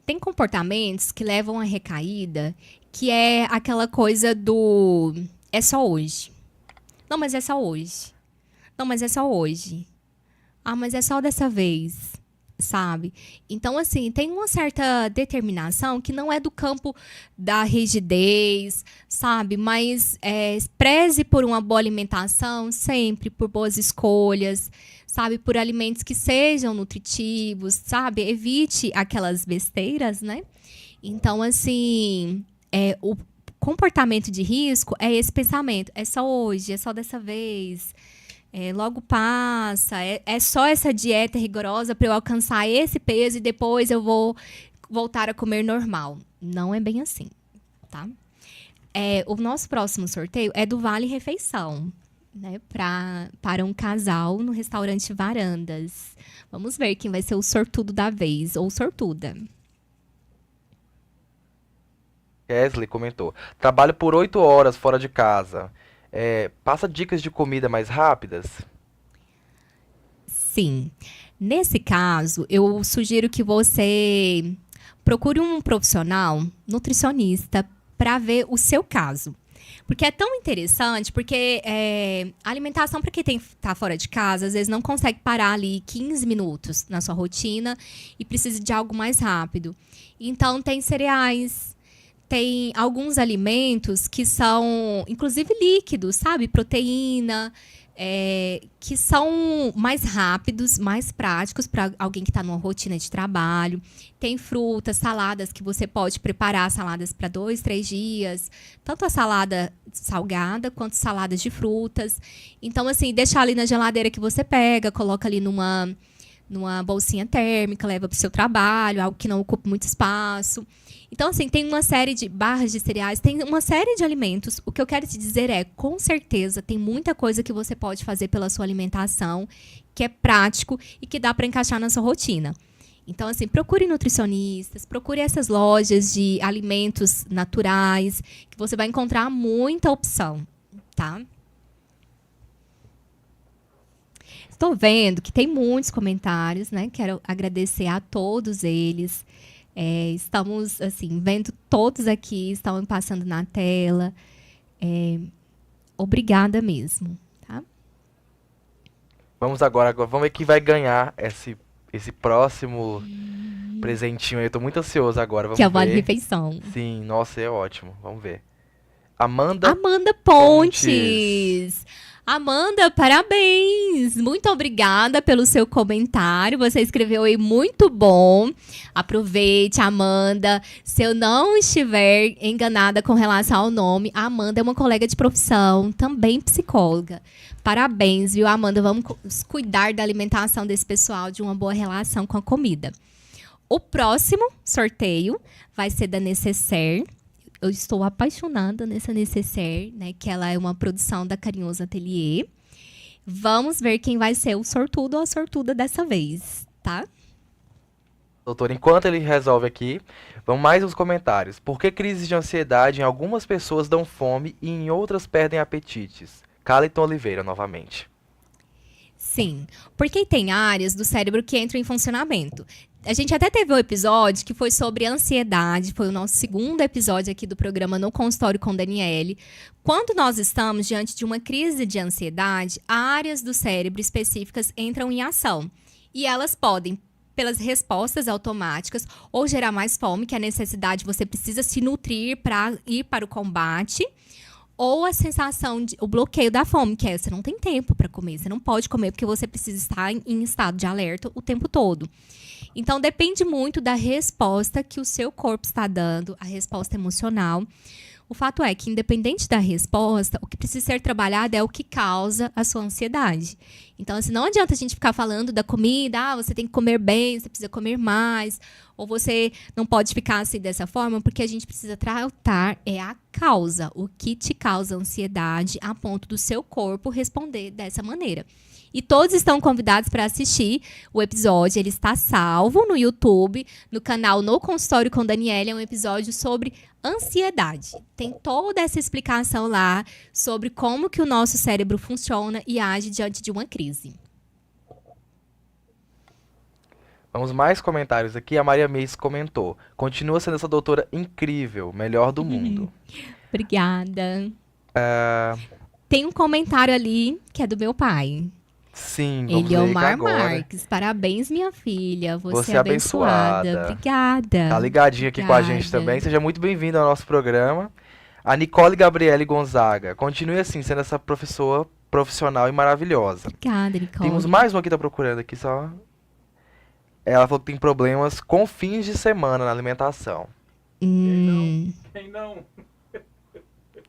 Tem comportamentos que levam à recaída, que é aquela coisa do é só hoje. Não, mas é só hoje. Não, mas é só hoje. Ah, mas é só dessa vez, sabe? Então, assim, tem uma certa determinação que não é do campo da rigidez, sabe? Mas preze por uma boa alimentação, sempre por boas escolhas, sabe? Por alimentos que sejam nutritivos, sabe? Evite aquelas besteiras, né? Então, assim, o comportamento de risco é esse pensamento. É só hoje, é só dessa vez. Logo passa. É só essa dieta rigorosa para eu alcançar esse peso e depois eu vou voltar a comer normal. Não é bem assim, tá? O nosso próximo sorteio é do Vale Refeição, né? Para um casal no restaurante Varandas. Vamos ver quem vai ser o sortudo da vez, ou sortuda. Kesley comentou. Trabalho por 8 horas fora de casa. Passa dicas de comida mais rápidas? Sim. Nesse caso, eu sugiro que você procure um profissional nutricionista para ver o seu caso. Porque é tão interessante, porque a alimentação para quem está fora de casa, às vezes não consegue parar ali 15 minutos na sua rotina e precisa de algo mais rápido. Então, tem cereais, tem alguns alimentos que são, inclusive, líquidos, sabe? Proteína, que são mais rápidos, mais práticos para alguém que está numa rotina de trabalho. Tem frutas, saladas que você pode preparar, saladas para 2, 3 dias. Tanto a salada salgada quanto saladas de frutas. Então, assim, deixar ali na geladeira que você pega, coloca ali numa bolsinha térmica, leva para o seu trabalho, algo que não ocupe muito espaço. Então, assim, tem uma série de barras de cereais, tem uma série de alimentos. O que eu quero te dizer com certeza, tem muita coisa que você pode fazer pela sua alimentação, que é prático e que dá para encaixar na sua rotina. Então, assim, procure nutricionistas, procure essas lojas de alimentos naturais, que você vai encontrar muita opção, tá? Estou vendo que tem muitos comentários, né? Quero agradecer a todos eles. Estamos, assim, vendo todos aqui, estão passando na tela. Obrigada mesmo, tá? Vamos ver quem vai ganhar esse próximo presentinho aí. Eu tô muito ansioso agora, vamos ver. Que é o Vale Refeição. Sim, nossa, é ótimo. Vamos ver. Amanda Pontes. Amanda, parabéns! Muito obrigada pelo seu comentário. Você escreveu aí muito bom. Aproveite, Amanda. Se eu não estiver enganada com relação ao nome, a Amanda é uma colega de profissão, também psicóloga. Parabéns, viu, Amanda? Vamos cuidar da alimentação desse pessoal, de uma boa relação com a comida. O próximo sorteio vai ser da Necessaire. Eu estou apaixonada nessa Necessaire, né? Que ela é uma produção da Carinhoso Atelier. Vamos ver quem vai ser o sortudo ou a sortuda dessa vez, tá? Doutor, enquanto ele resolve aqui, vamos mais uns comentários. Por que crises de ansiedade em algumas pessoas dão fome e em outras perdem apetites? Clayton Oliveira, novamente. Sim, porque tem áreas do cérebro que entram em funcionamento. A gente até teve um episódio que foi sobre ansiedade, foi o nosso segundo episódio aqui do programa No Consultório com Daniele. Quando nós estamos diante de uma crise de ansiedade, áreas do cérebro específicas entram em ação. E elas podem pelas respostas automáticas, ou gerar mais fome, que é a necessidade, você precisa se nutrir para ir para o combate, ou a sensação o bloqueio da fome, que é você não tem tempo para comer, você não pode comer porque você precisa estar em estado de alerta o tempo todo. Então, depende muito da resposta que o seu corpo está dando, a resposta emocional. O fato é que, independente da resposta, o que precisa ser trabalhado é o que causa a sua ansiedade. Então, assim, não adianta a gente ficar falando da comida, você tem que comer bem, você precisa comer mais, ou você não pode ficar assim dessa forma, porque a gente precisa tratar a causa, o que te causa ansiedade, a ponto do seu corpo responder dessa maneira. E todos estão convidados para assistir o episódio. Ele está salvo no YouTube, no canal No Consultório com Daniele. É um episódio sobre ansiedade. Tem toda essa explicação lá sobre como que o nosso cérebro funciona e age diante de uma crise. Vamos mais comentários aqui. A Maria Meis comentou: continua sendo essa doutora incrível, melhor do mundo. Obrigada. Tem um comentário ali que é do meu pai. Sim, vamos Ele é ler Omar agora. Marques. Parabéns, minha filha. Você Você é é abençoada. abençoada. Obrigada. Tá ligadinho aqui com a gente Obrigada. também. Seja muito bem-vindo ao nosso programa. A Nicole Gabriele Gonzaga. Continue assim, sendo essa professora profissional e maravilhosa. Obrigada, Nicole. Temos mais uma que tá procurando aqui só. Ela falou que tem problemas com fins de semana na alimentação. Quem não?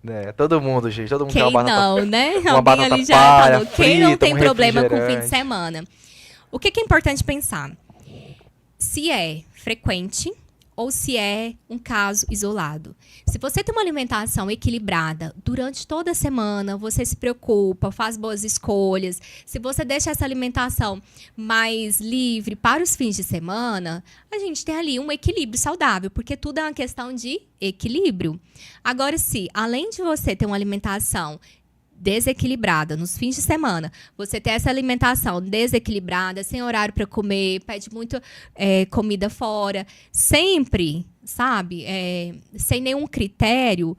É, todo mundo, gente. Todo mundo Quem quer uma batata. não, né? uma Alguém batata ali já palha, falou. Quem não frita, tem um problema com o fim de refrigerante. semana? O que é importante pensar? Se é frequente ou se é um caso isolado. Se você tem uma alimentação equilibrada durante toda a semana, você se preocupa, faz boas escolhas. Se você deixa essa alimentação mais livre para os fins de semana, a gente tem ali um equilíbrio saudável, porque tudo é uma questão de equilíbrio. Agora, se além de você ter uma alimentação desequilibrada nos fins de semana, você ter essa alimentação desequilibrada, sem horário para comer, pede muito comida fora, sempre, sabe, sem nenhum critério,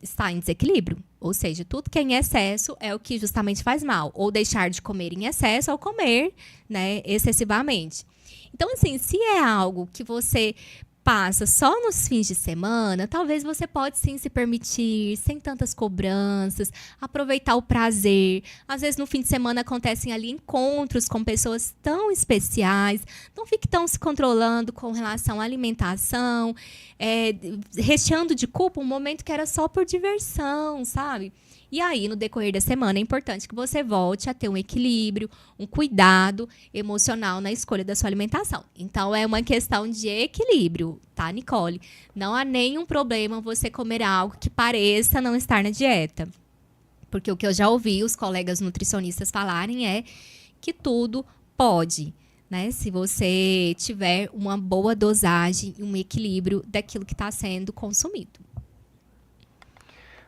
está em desequilíbrio. Ou seja, tudo que é em excesso é o que justamente faz mal. Ou deixar de comer em excesso ou comer, né, excessivamente. Então, assim, se é algo que você passa só nos fins de semana, talvez você pode sim se permitir, sem tantas cobranças, aproveitar o prazer. Às vezes no fim de semana acontecem ali encontros com pessoas tão especiais, não fique tão se controlando com relação à alimentação, recheando de culpa um momento que era só por diversão, sabe? E aí, no decorrer da semana, é importante que você volte a ter um equilíbrio, um cuidado emocional na escolha da sua alimentação. Então, é uma questão de equilíbrio, tá, Nicole? Não há nenhum problema você comer algo que pareça não estar na dieta. Porque o que eu já ouvi os colegas nutricionistas falarem é que tudo pode, né? Se você tiver uma boa dosagem e um equilíbrio daquilo que está sendo consumido.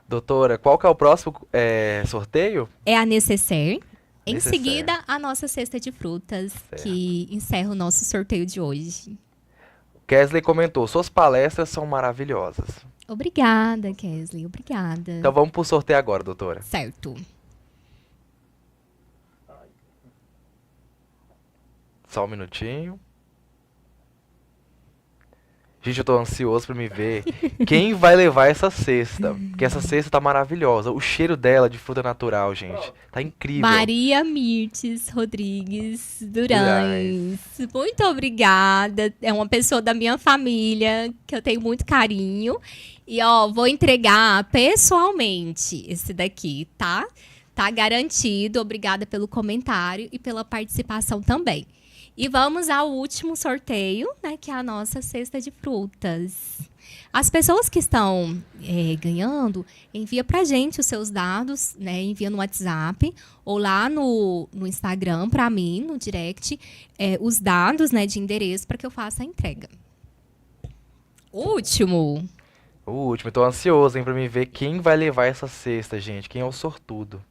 Doutora, qual que é o próximo sorteio? É a Necessaire. Em Necessaire. seguida, a nossa cesta de frutas, Certo. que encerra o nosso sorteio de hoje. Kesley comentou: suas palestras são maravilhosas. Obrigada, Kesley. Obrigada. Então vamos pro sorteio agora, doutora. Certo. Só um minutinho. Gente, eu tô ansioso pra me ver quem vai levar essa cesta. Porque essa cesta tá maravilhosa. O cheiro dela de fruta natural, gente. Tá incrível. Maria Mirtes Rodrigues Durães. Muito obrigada. É uma pessoa da minha família que eu tenho muito carinho. E, ó, vou entregar pessoalmente esse daqui, tá? Tá garantido. Obrigada pelo comentário e pela participação também. E vamos ao último sorteio, né, que é a nossa cesta de frutas. As pessoas que estão ganhando, envia pra gente os seus dados, né, envia no WhatsApp ou lá no Instagram pra mim, no direct, os dados, né, de endereço para que eu faça a entrega. Último. O último. Eu tô ansioso, hein, pra me ver quem vai levar essa cesta, gente. Quem é o sortudo.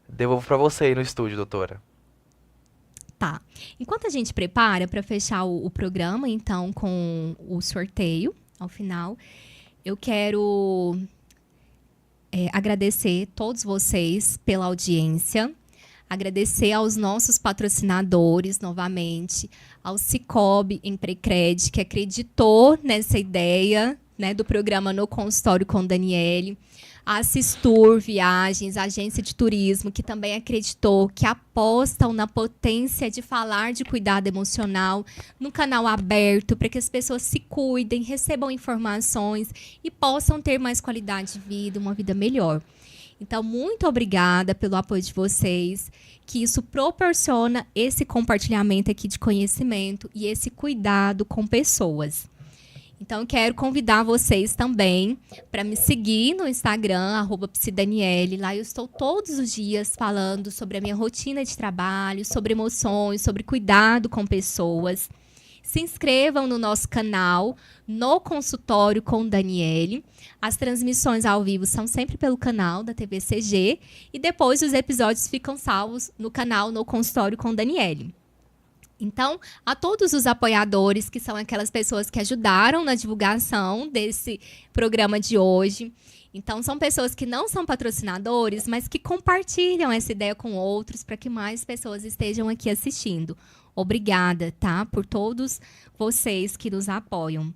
Devolvo pra você aí no estúdio, doutora. Tá. Enquanto a gente prepara para fechar o programa, então, com o sorteio, ao final, eu quero agradecer todos vocês pela audiência, Agradecer aos nossos patrocinadores, novamente, ao Cicobi Emprecred, que acreditou nessa ideia, né, do programa No Consultório com Daniele. A Assistur Viagens, a agência de turismo, que também acreditou, que apostam na potência de falar de cuidado emocional no canal aberto, para que as pessoas se cuidem, recebam informações e possam ter mais qualidade de vida, uma vida melhor. Então, muito obrigada pelo apoio de vocês, que isso proporciona esse compartilhamento aqui de conhecimento e esse cuidado com pessoas. Então, quero convidar vocês também para me seguir no Instagram, @psidaniele. Lá eu estou todos os dias falando sobre a minha rotina de trabalho, sobre emoções, sobre cuidado com pessoas. Se inscrevam no nosso canal, No Consultório com Daniele. As transmissões ao vivo são sempre pelo canal da TV CG. E depois os episódios ficam salvos no canal No Consultório com Daniele. Então, a todos os apoiadores, que são aquelas pessoas que ajudaram na divulgação desse programa de hoje. Então, são pessoas que não são patrocinadores, mas que compartilham essa ideia com outros para que mais pessoas estejam aqui assistindo. Obrigada, tá? Por todos vocês que nos apoiam.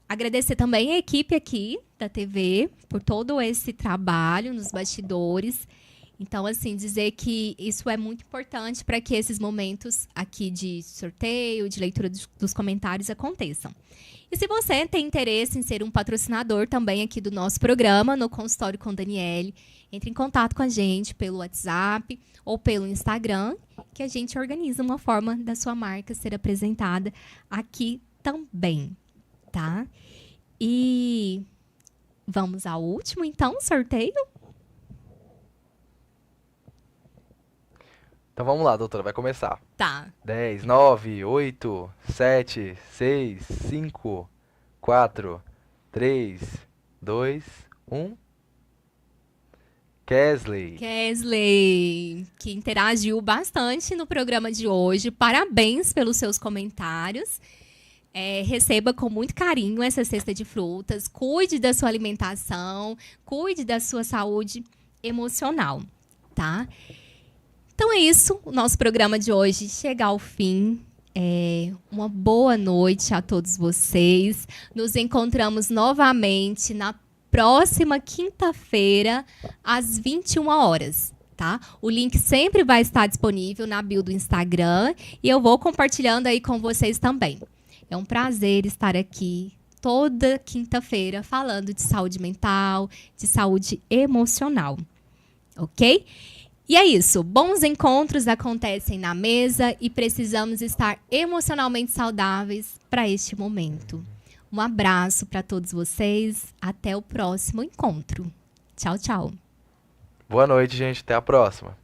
Agradecer também a equipe aqui da TV por todo esse trabalho nos bastidores. Então, assim, dizer que isso é muito importante para que esses momentos aqui de sorteio, de leitura dos comentários aconteçam. E se você tem interesse em ser um patrocinador também aqui do nosso programa, No Consultório com Daniele, entre em contato com a gente pelo WhatsApp ou pelo Instagram, que a gente organiza uma forma da sua marca ser apresentada aqui também, tá? E vamos ao último, então, sorteio? Então vamos lá, doutora, vai começar. Tá. 10, 9, 8, 7, 6, 5, 4, 3, 2, 1. Kesley, Que interagiu bastante no programa de hoje. Parabéns pelos seus comentários. Receba com muito carinho essa cesta de frutas. Cuide da sua alimentação. Cuide da sua saúde emocional, tá? Então é isso. O nosso programa de hoje chega ao fim. Uma boa noite a todos vocês. Nos encontramos novamente na próxima quinta-feira, às 21 horas, tá? O link sempre vai estar disponível na bio do Instagram e eu vou compartilhando aí com vocês também. É um prazer estar aqui toda quinta-feira falando de saúde mental, de saúde emocional, ok? E é isso. Bons encontros acontecem na mesa e precisamos estar emocionalmente saudáveis para este momento. Um abraço para todos vocês. Até o próximo encontro. Tchau, tchau. boa noite, gente. Até a próxima.